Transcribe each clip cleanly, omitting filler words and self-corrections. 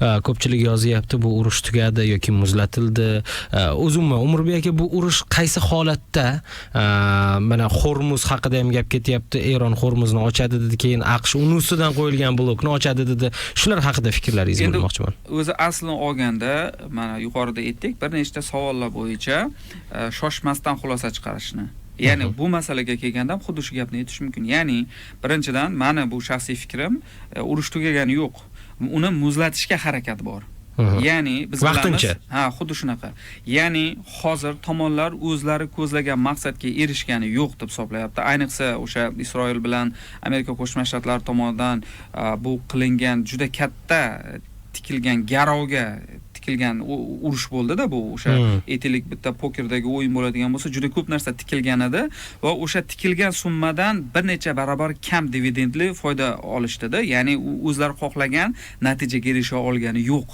Ko'pchilik yozyapti, bu urush tugadi yoki muzlatildi. O'zimmi Umurbek aka, bu urush qaysi holatda? Mana Hormuz haqida ham gap ketyapti. Eron Hormuzni ochadi dedi, keyin AQSh uni ustidan qo'yilgan blokni ochadi dedi. Shular haqida fikrlaringizni bilmoqchiman. O'zi aslini olganda, mana yuqorida aytdik, bir nechta savollar bo'yicha shoshmasdan xulosa chiqarishni. Ya'ni bu masalaga kelganda ham xuddi shu gapni aytish mumkin. Ya'ni birinchidan meni bu shaxsiy fikrim, urush tugagani yo'q. Uni muzlatishga harakat bor. Ya'ni biz bilamiz, xuddi shunaqa. Ya'ni hozir tomonlar o'zlari ko'zlagan maqsadga erishgani yo'q deb hisoblayapti. Ayniqsa o'sha Isroil bilan Amerika Qo'shma Shtatlari tomonidan bu qilingan juda katta tikilgan garovga tikilgan urush bo'ldi-da, bu o'sha aytaylik bitta pokerdagi o'yin bo'ladigan bo'lsa, juda ko'p narsa tikilgan edi va o'sha tikilgan summadan bir necha barobar kam dividendli foyda olishdi-da. Ya'ni o'zlari xohlagan natijaga erisha olgani yo'q.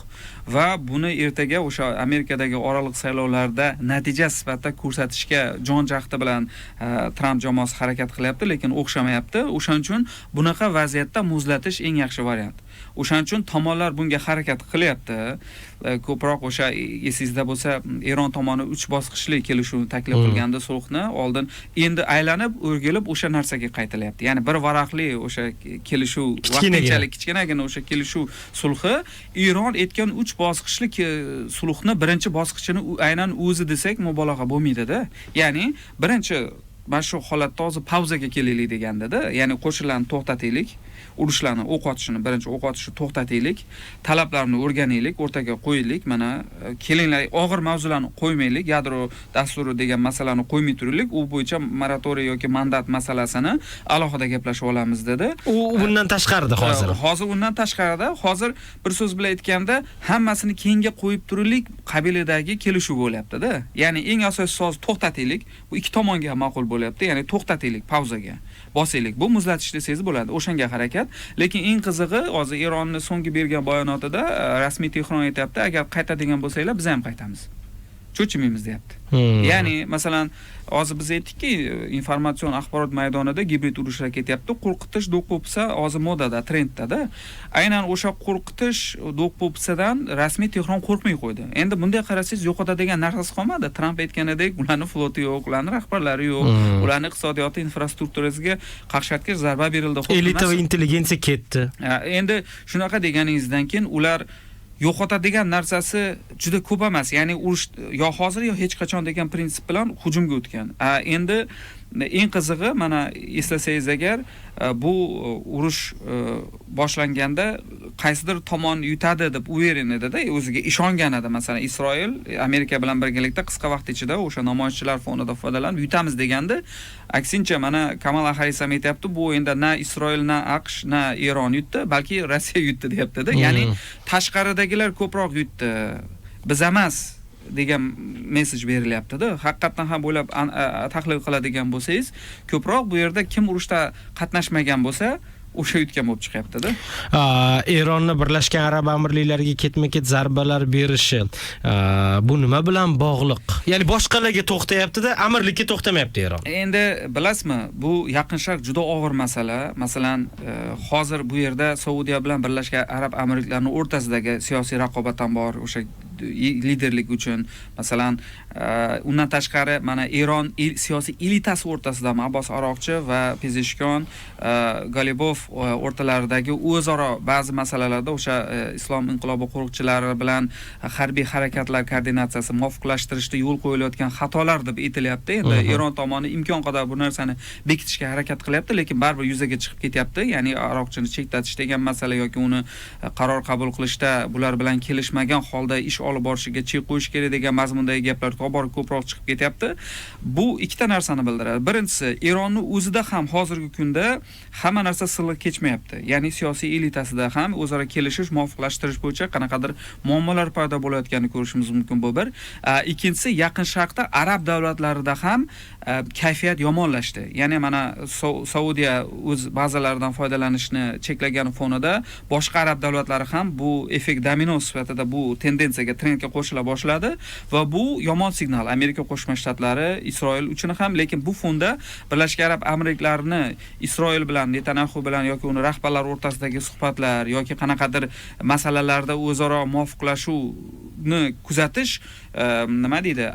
Va buni ertaga o'sha Amerikadagi oraliq saylovlarda natija sifatida ko'rsatishga jon-jahdi bilan Trump jamoasi harakat qilyapti, lekin o'xshamayapti. O'shaning uchun bunaqa vaziyatda muzlatish eng yaxshi variant. O'shaning uchun tomonlar bunga harakat qilyapti. Ko'proq o'sha esingizda bo'lsa, Eron tomoni 3 bosqichli kelishuvni taklif qilganda sulhni oldin endi aylanib, o'rgilib o'sha narsaga qaytilyapti. Ya'ni bir varaqli o'sha kelishuv vaqtinchalik kichkinagina o'sha kelishuv sulhi Eron aytgan 3 bosqichli sulhni birinchi bosqichini aynan o'zi desak mubolag'a bo'lmaydi-da. Ya'ni birinchi mana shu holatda hozir pauzaga kelaylik deganda-da, ya'ni qo'shinlarni to'xtataylik, urushlarni o'q otishni, birinchi o'q otishni to'xtataylik, talablarni o'rganaylik, o'rtaga qo'yaylik, mana kelinglar, og'ir mavzularni qo'ymaylik, yadro dasturi degan masalani qo'ymay turaylik, u bo'yicha moratoriy yoki mandat masalasini alohida gaplashib olamiz dedi. U bundan tashqarida hozir. Hozir undan tashqarida, hozir bir so'z bilan aytganda, hammasini keyinga qo'yib turaylik, qabiladagi kelishuv bo'lyapti-da. Ya'ni eng asosiysi hozir to'xtataylik, bu ikki tomonga ma'qul bo'lyapti, ya'ni to'xtataylik, pauzaga bosaylik. Bu muzlatish desangiz bo'ladi, o'shanga harakat. Lekin eng qizig'i, hozir Eronning so'nggi bergan bayonotida rasmiy Tehron aytayapti, agar qaytadigan bo'lsanglar, biz ham qaytamiz. Cho'chimaymiz deyapti. Ya'ni masalan, hozir biz aytdikki, informatsion axborot maydonida gibrid urushlar ketyapti. Qo'rqitish do'q-po'pisa hozir modada, trenddada. Aynan o'sha qo'rqitish do'q-po'pisadan rasmiy Tehron qo'rqmay qo'ydi. Endi bunday qarasangiz, yo'qotadigan narsasi qolmadi. Tramp aytganidek, ularning floti yo'q, ularning rahbarlari yo'q, ularning iqtisodiyoti infrastrukturasiga qaqshatgich zarba berildi. Elita va intelligensiya ketdi. Endi shunaqa deganingizdan keyin ular yo'qotadigan narsasi juda ko'p emas. Ya'ni urush yo hozir yo hech qachon degan prinsip bilan hujumga o'tgan. Endi eng qizig'i, mana eslasangiz agar, bu urush boshlanganda qaysidir tomon yutadi deb uverin edi-da, o'ziga ishongan edi. Masalan, Isroil Amerika bilan birgalikda qisqa vaqt ichida o'sha namoyishchilar fonida foydalanib yutamiz deganda, aksincha mana Kamala Harris ham aytayapti, bu o'yinda na Isroil, na AQSh, na Eron yutdi, balki Rossiya yutdi deyapti-da. Ya'ni tashqaridagilar ko'proq yutdi, biz emas degan mesej berilyapti-da. Haqiqatan ham bo'ylab tahlil qiladigan bo'lsangiz, ko'proq bu yerda kim urushda qatnashmagan bo'lsa, o'sha yutgan bo'lib chiqyapti-da. Eronni Birlashgan Arab Amirliklariga ketma-ket zarbalar berishi, bu nima bilan bog'liq? Ya'ni boshqalarga to'xtayapti-da, amirlikka to'xtamayapti Eron. Endi bilasizmi, bu Yaqin Sharq juda og'ir masala. Masalan, hozir bu yerda Saudiya bilan Birlashgan Arab Amirliklarining o'rtasidagi siyosiy raqobat ham bor, o'sha liderlik uchun. Masalan, undan tashqari mana Eron siyosiy elitasi o'rtasida Abbos Aroqchi va Pezeshkian, Galibov o'rtalaridagi o'zaro ba'zi masalalarda o'sha islom inqilobi qo'riqchilari bilan harbiy harakatlar koordinatsiyasi muvofiqlashtirishda yo'l qo'yilayotgan xatolar deb aytilyapti. Endi Eron tomoni imkon qadar bu narsani bekitishga harakat qilyapti, lekin baribir yuzaga chiqib ketyapti. Ya'ni Aroqchini cheklatish degan masala yoki uni qaror qabul qilishda bular bilan kelishmagan holda ish olib borishiga chek qo'yish kerak degan mazmundagi gaplar tobora ko'proq chiqib ketyapti. Bu ikkita narsani bildiradi. Birinchisi, Eronning o'zida ham hozirgi kunda hamma narsa silliq kechmayapti. Ya'ni siyosiy elitasida ham o'zaro kelishish, muvofiqlashtirish bo'yicha qanaqadir muammolar paydo bo'layotganini ko'rishimiz mumkin bu bir. Ikkinchisi, Yaqin Sharqda arab davlatlarida ham kayfiyat yomonlashdi. Ya'ni mana Saudiya o'z bazalaridan foydalanishni cheklagan fonida boshqa arab davlatlari ham bu effekt domino sifatida bu tendensiyaga trendga qo'shila boshladi va bu yomon signal Amerika Qo'shma Shtatlari, Isroil uchun ham, lekin bu fonda Birlashgan Arab Amirliklarini Isroil bilan, Netanyahu bilan yoki uni rahbarlari o'rtasidagi suhbatlar yoki qanaqadir masalalarda o'zaro muvofiqlashuvni kuzatish nima deydi,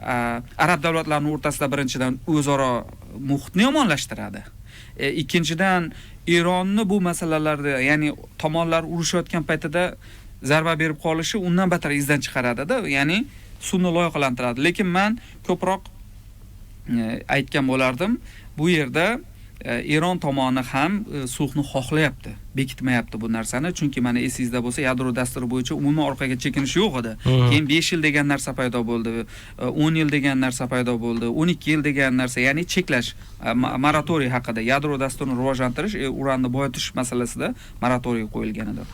arab davlatlarining o'rtasida birinchidan o'zaro muhitni yomonlashtiradi. Ikkinchidan Ironni bu masalalarda, ya'ni tomonlar urushayotgan paytida zarba berib qolishi undan battar izdan chiqaradi-da, ya'ni suvni loyihalantiradi. Lekin men ko'proq aytgan bo'lardim, bu yerda Eron tomoni ham sulhni xohlayapti, bekitmayapti bu narsani, chunki mana esingizda bo'lsa, yadro dasturi bo'yicha umuman orqaga chekinish yo'q edi. Keyin 5 yil degan narsa paydo bo'ldi, 10 yil degan narsa paydo bo'ldi, 12 yil degan narsa, ya'ni cheklash, moratoriy haqida, yadro dasturini rivojlantirish, uranni boyitish masalasida moratoriy qo'yilgan edi.